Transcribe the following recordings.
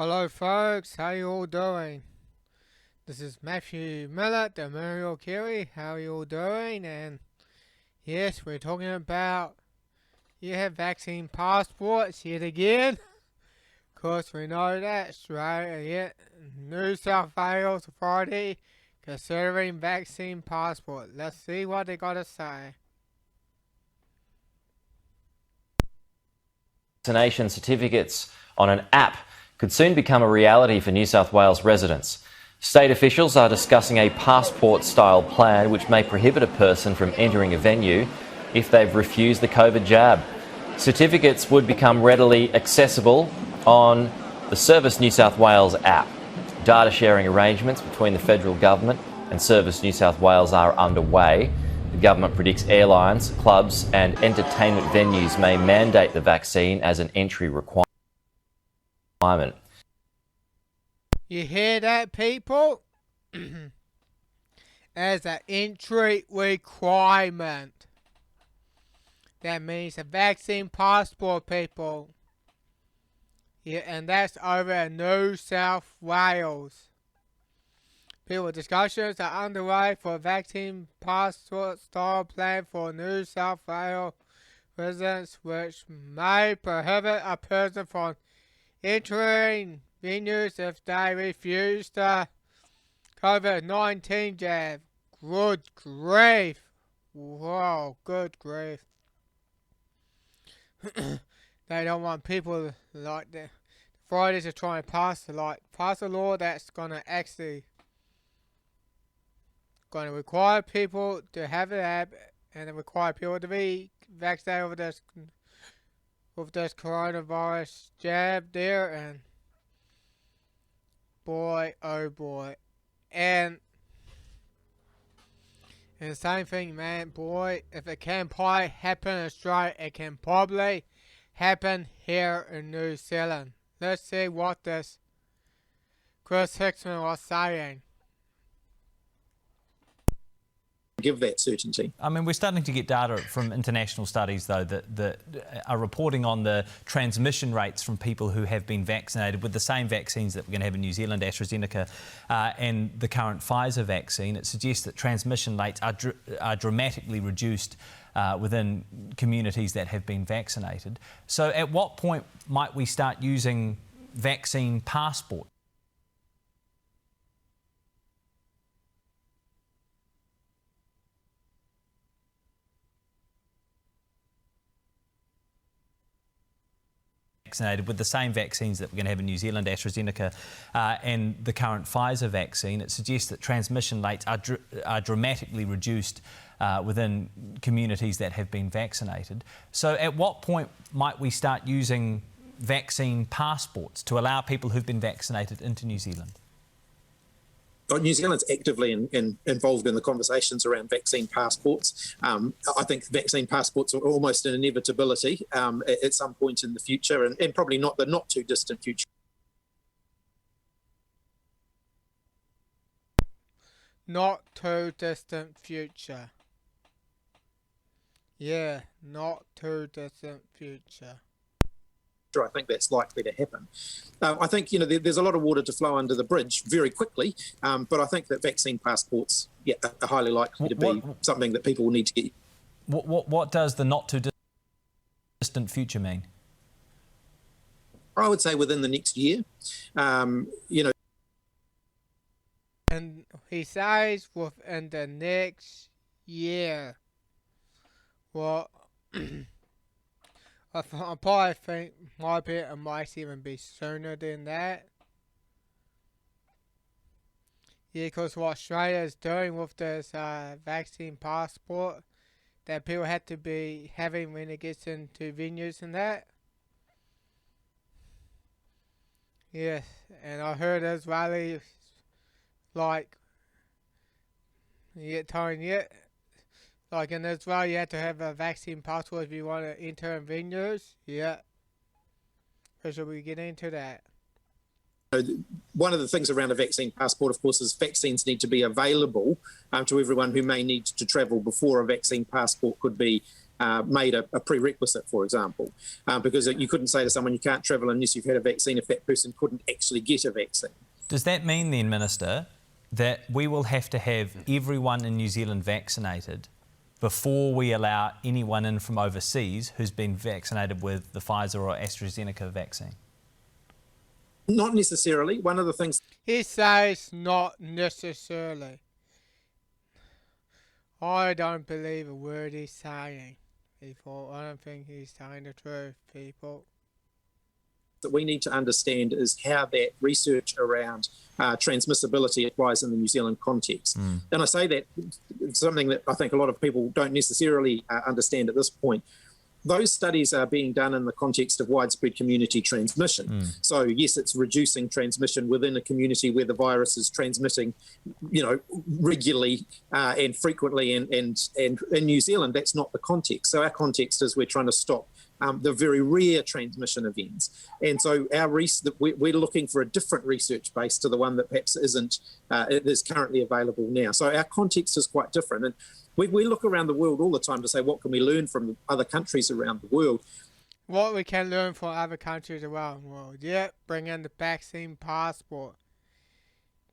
Hello folks, how you all doing? This is Matthew Miller, the reqiure. How you all doing? And yes, we're talking about vaccine passports yet again. Of course, we know that Australia, New South Wales Authority considering vaccine passport. Let's see what they got to say. Vaccination certificates on an app could soon become a reality for New South Wales residents. State officials are discussing a passport-style plan which may prohibit a person from entering a venue if they've refused the COVID jab. Certificates would become readily accessible on the Service New South Wales app. Data sharing arrangements between the federal government and Service New South Wales are underway. The government predicts airlines, clubs and entertainment venues may mandate the vaccine as an entry requirement. You hear that, people? As an entry requirement. That means a vaccine passport, people. Yeah, and that's over in New South Wales. People, discussions are underway for a vaccine passport style plan for New South Wales residents, which may prohibit a person from entering venues if they refuse the COVID-19 jab. Good grief. Whoa, good grief. They don't want people like the authorities are trying to pass a law that's gonna actually require people to have an app and require people to be vaccinated with this coronavirus jab there, and boy oh boy. And the same thing, man, boy, if it can probably happen in Australia, it can probably happen here in New Zealand. Let's see what this Chris Hipkins was saying. Give that certainty. I mean, we're starting to get data from international studies, though, that are reporting on the transmission rates from people who have been vaccinated with the same vaccines that we're going to have in New Zealand, AstraZeneca, and the current Pfizer vaccine. It suggests that transmission rates are dramatically reduced within communities that have been vaccinated. So at what point might we start using vaccine passports? Vaccinated with the same vaccines that we're going to have in New Zealand, AstraZeneca, and the current Pfizer vaccine. It suggests that transmission rates are dramatically reduced within communities that have been vaccinated. So at what point might we start using vaccine passports to allow people who've been vaccinated into New Zealand? New Zealand's actively involved in the conversations around vaccine passports. I think vaccine passports are almost an inevitability at some point in the future, and probably not the not too distant future. Not too distant future. Yeah, not too distant future. I think that's likely to happen. I think there's a lot of water to flow under the bridge very quickly, but I think that vaccine passports are highly likely to be something that people will need to get. What does the not too distant future mean? I would say within the next year. And he says within the next year. Well, I probably think it might even be sooner than that. Yeah, because what Australia is doing with this vaccine passport that people have to be having when it gets into venues and that. Yes, and I heard Israeli like in Israel, you have to have a vaccine passport if you want to enter in venues. Yeah. So should we get into that? One of the things around a vaccine passport, of course, is vaccines need to be available to everyone who may need to travel before a vaccine passport could be made a prerequisite, for example, because you couldn't say to someone you can't travel unless you've had a vaccine if that person couldn't actually get a vaccine. Does that mean then, Minister, that we will have to have everyone in New Zealand vaccinated before we allow anyone in from overseas who's been vaccinated with the Pfizer or AstraZeneca vaccine? Not necessarily. One of the things... He says not necessarily. I don't believe a word he's saying, people. I don't think he's telling the truth, people. That we need to understand is how that research around transmissibility applies in the New Zealand context. And I say that something that I think a lot of people don't necessarily understand at this point. Those studies are being done in the context of widespread community transmission. So yes, it's reducing transmission within a community where the virus is transmitting, regularly and frequently. And in New Zealand, that's not the context. So our context is we're trying to stop the very rare transmission events. And so we're looking for a different research base to the one that perhaps is currently available now. So our context is quite different. And we look around the world all the time to say, what can we learn from other countries around the world? What we can learn from other countries around the world. Yeah, bring in the vaccine passport.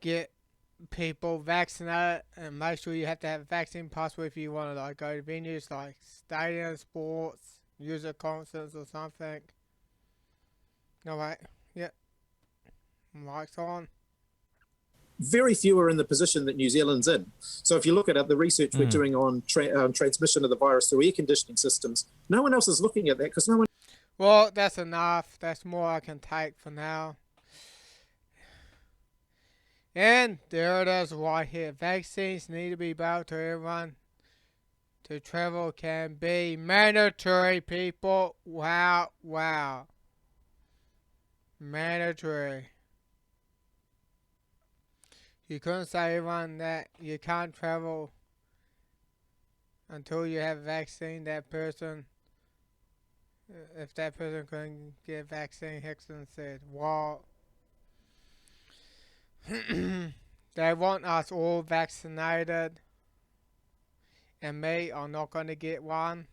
Get people vaccinated and make sure you have to have a vaccine passport if you want to go to venues like stadium sports, user concerts or something. No, wait. Yep. Mic's on. Very few are in the position that New Zealand's in. So if you look at the research we're doing on transmission of the virus through air conditioning systems, no one else is looking at that because no one... Well, that's enough. That's more I can take for now. And there it is right here. Vaccines need to be brought to everyone. To travel can be mandatory, people. Wow, wow. Mandatory. You couldn't say everyone that you can't travel until you have a vaccine. That person, if that person couldn't get a vaccine, Hickson said, well, they want us all vaccinated. And me, I'm not going to get one.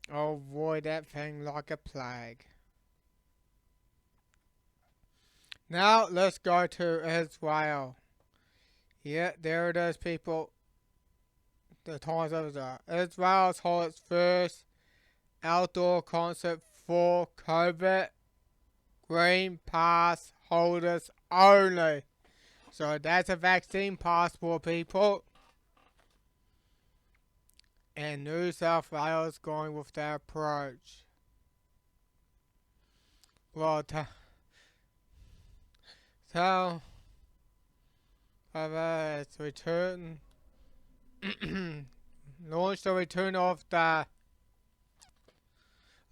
I'll avoid that thing like a plague. Now, let's go to Israel. Yeah, there it is, people. The time's over. Israel's held its first outdoor concert for COVID Green Pass holders only. So that's a vaccine passport, people. And New South Wales going with their approach. Well, so it's return. Launched the return of the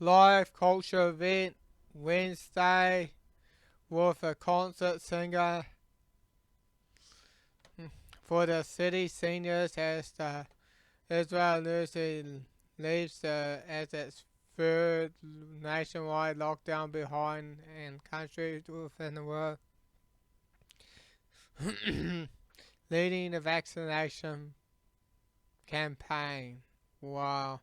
live culture event Wednesday with a concert singer for the city seniors as the Israel news leaves as its third nationwide lockdown behind and countries within the world leading the vaccination campaign. Wow.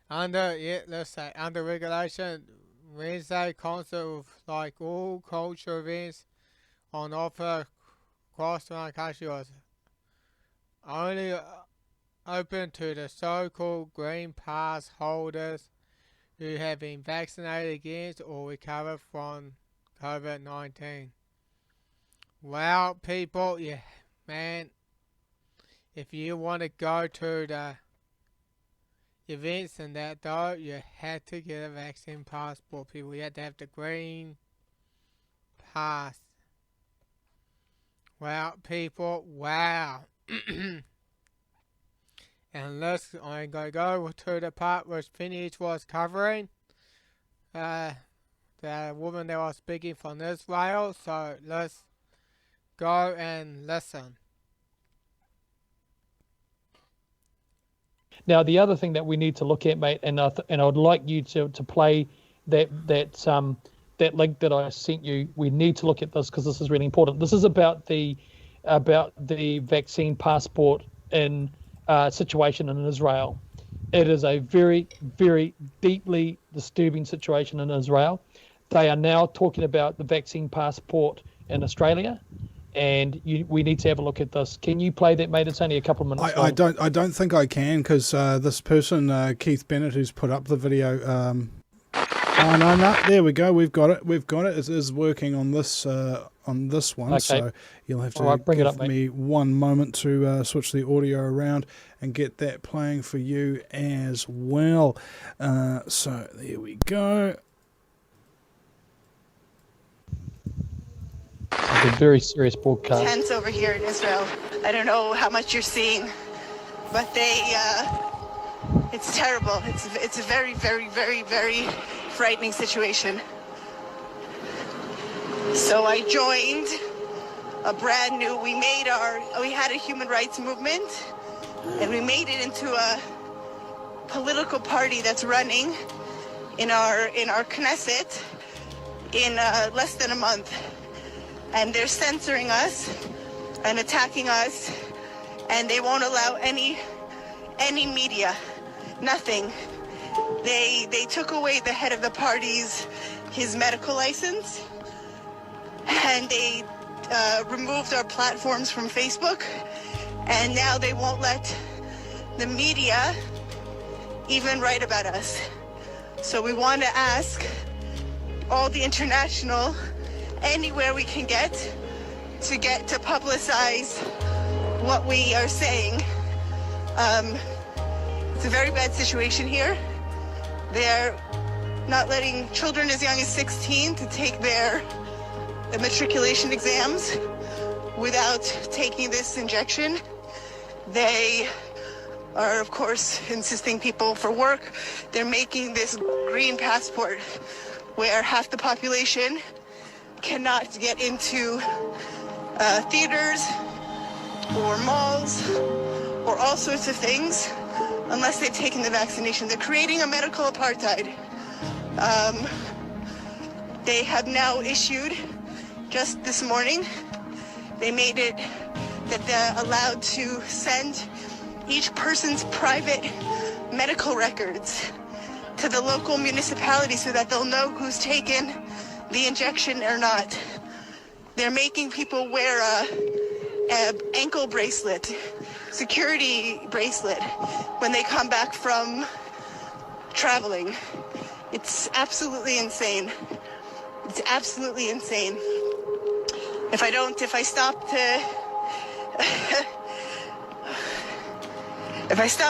Under regulation, Wednesday concert with like all culture events on offer across the country was only open to the so-called Green Pass holders who have been vaccinated against or recovered from COVID-19. Well, people, yeah, man, if you want to go to the events and that though, you had to get a vaccine passport, people. You had to have the Green Pass. Wow, people, wow. And I'm going to go to the part which Phineas was covering. The woman that was speaking from Israel. So let's go and listen. Now, the other thing that we need to look at, mate, and I would like you to play that that link that I sent you. We need to look at this because this is really important. This is about the vaccine passport in situation in Israel. It is a very, very deeply disturbing situation in Israel. They are now talking about the vaccine passport in Australia, and we need to have a look at this. Can you play that, mate? It's only a couple of minutes long. I don't think I can, because this person, Keith Bennett, who's put up the video. Oh no! There we go. We've got it. It is working on this one. Okay. So you'll have to give me one moment to switch the audio around and get that playing for you as well. So there we go. It's a very serious broadcast. Tense over here in Israel. I don't know how much you're seeing, but it's terrible. It's a very, very, very, very frightening situation. So I joined a brand new, we had a human rights movement, and we made it into a political party that's running in our Knesset in less than a month. And they're censoring us and attacking us, and they won't allow any media, nothing. They took away the head of the party's his medical license, and they removed our platforms from Facebook, and now they won't let the media even write about us. So we want to ask all the international, anywhere we can get to publicize what we are saying. It's a very bad situation here. They're not letting children as young as 16 to take their matriculation exams without taking this injection. They are, of course, insisting people for work. They're making this green passport where half the population cannot get into theaters or malls or all sorts of things unless they've taken the vaccination. They're creating a medical apartheid. They have now issued, just this morning, they made it that they're allowed to send each person's private medical records to the local municipality so that they'll know who's taken the injection or not. They're making people wear a ankle bracelet, security bracelet, when they come back from traveling. It's absolutely insane. It's absolutely insane. If I stop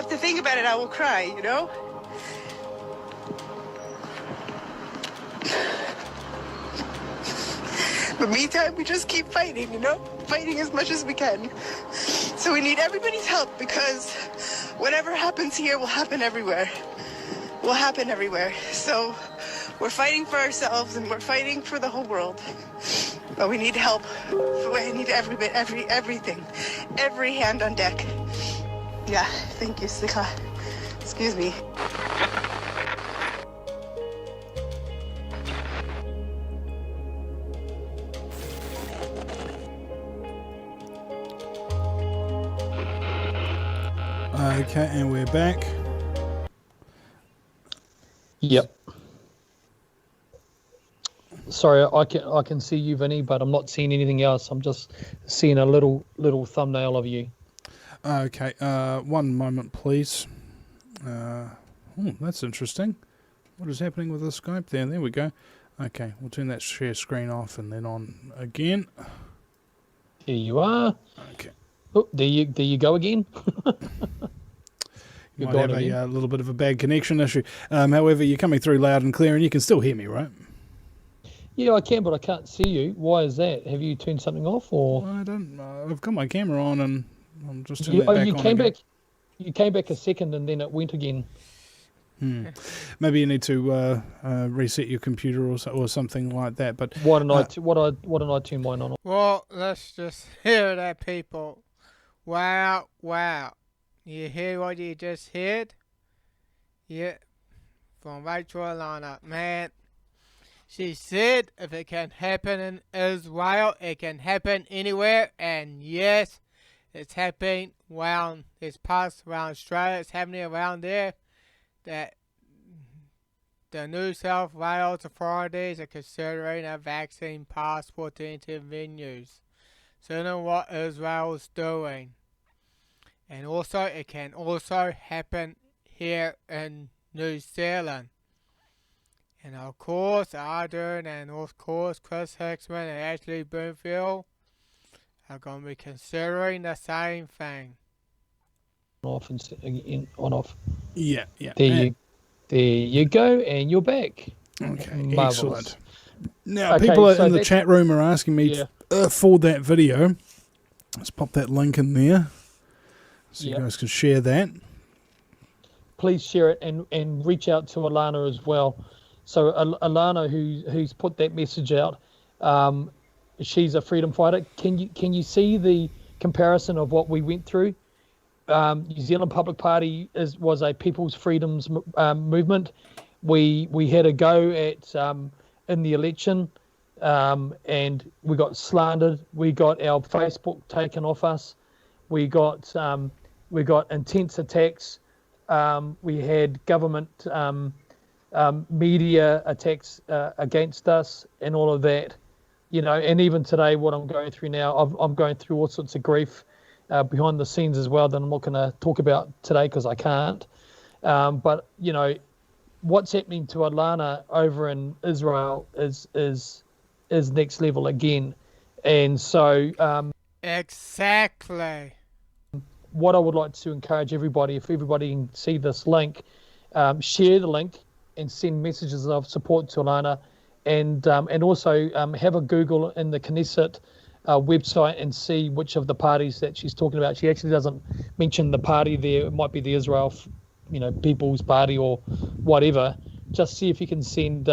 to think about it, I will cry, you know? But meantime, we just keep fighting, you know? Fighting as much as we can. So we need everybody's help, because whatever happens here will happen everywhere. Will happen everywhere. So we're fighting for ourselves and we're fighting for the whole world. But we need help. We need everything. Every hand on deck. Yeah, thank you, Sika. Excuse me. Okay, and we're back. Yep. Sorry, I can see you, Vinny, but I'm not seeing anything else. I'm just seeing a little thumbnail of you. Okay, one moment, please. That's interesting. What is happening with the Skype there? There we go. Okay, we'll turn that share screen off and then on again. Here you are. Okay. Oh, there you go again. You might have a little bit of a bad connection issue. However, you're coming through loud and clear and you can still hear me, right? Yeah, I can, but I can't see you. Why is that? Have you turned something off, or? I don't. I've got my camera on and I'm just turning that back on. You came back a second and then it went again. Maybe you need to reset your computer or something like that. But why don't I turn mine on? Well, let's just hear that, people. Wow. You hear what you just heard? Yeah, from Rachel Alana. Man, She said if it can happen in Israel, it can happen anywhere. And yes, it's happening around this past around Australia. It's happening around there. That the New South Wales authorities are considering a vaccine passport to enter venues. Similar to what Israel's doing. And also, it can also happen here in New Zealand. And of course, Arden and of course Chris Hipkins and Ashley Bloomfield are going to be considering the same thing. Off and on off. Yeah. There you go, and you're back. Okay, Marvelous. excellent. Now, Okay, people so in the chat room are asking me for that video. Let's pop that link in there so you guys can share that. Please share it and reach out to Alana as well. So Alana, who's put that message out, she's a freedom fighter. Can you see the comparison of what we went through? New Zealand Public Party was a people's freedoms movement. We had a go at in the election, and we got slandered. We got our Facebook taken off us. We got intense attacks. We had government media attacks against us and all of that, and even today, what I'm going through now, I'm going through all sorts of grief behind the scenes as well that I'm not going to talk about today because I can't. But what's happening to Alana over in Israel is next level again, and so exactly. What I would like to encourage everybody, if everybody can see this link, share the link and send messages of support to Alana, and also have a Google in the Knesset website and see which of the parties that she's talking about. She actually doesn't mention the party there. It might be the Israel, People's Party or whatever. Just see if you can send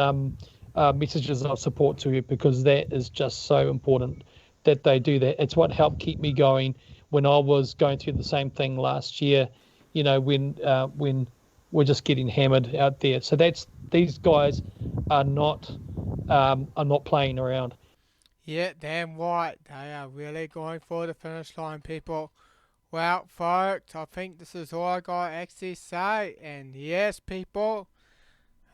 messages of support to her, because that is just so important that they do that. It's what helped keep me going when I was going through the same thing last year, when we're just getting hammered out there. So these guys are not playing around. Yeah, damn right. They are really going for the finish line, people. Well, folks, I think this is all I got to actually say. And yes, people,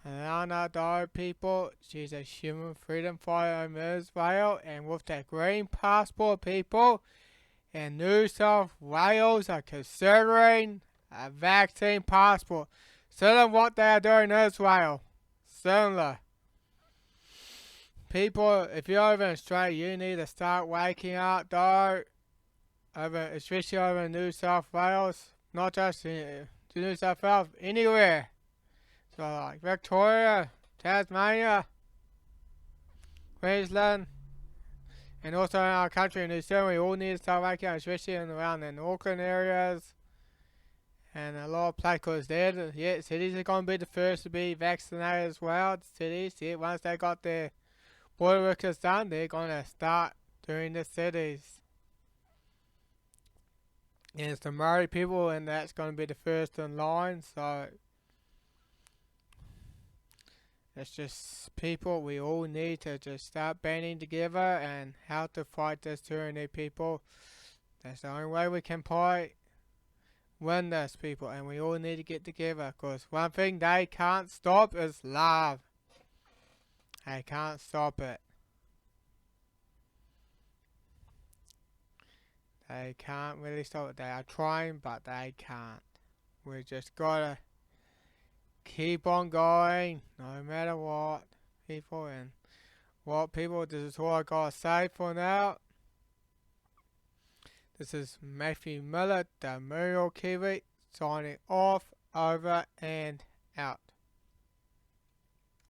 Alana Doe, people, she's a human freedom fighter in Israel. And with that green passport, people, and New South Wales are considering a vaccine passport. Similar to what they are doing in Israel. Similar. People, if you're over in Australia, you need to start waking up, though. Especially over in New South Wales. Not just in New South Wales, anywhere. So like Victoria, Tasmania, Queensland, and also in our country, in New Zealand, we all need to start waking up, especially around in Auckland areas. And a lot of places there. Yeah, cities are going to be the first to be vaccinated as well. Cities, yeah, once they got their border workers done, they're going to start doing the cities. And it's the Maori people, and that's going to be the first in line. So it's just people, we all need to just start banding together and how to fight this tyranny, people. That's the only way we can win this, people, and we all need to get together, because one thing they can't stop is love. They can't stop it. They can't really stop it. They are trying, but they can't. We just gotta keep on going, no matter what, people. And what, people, this is all I gotta say for now. This is Matthew Miller, the Muriel Kiwi, signing off, over and out.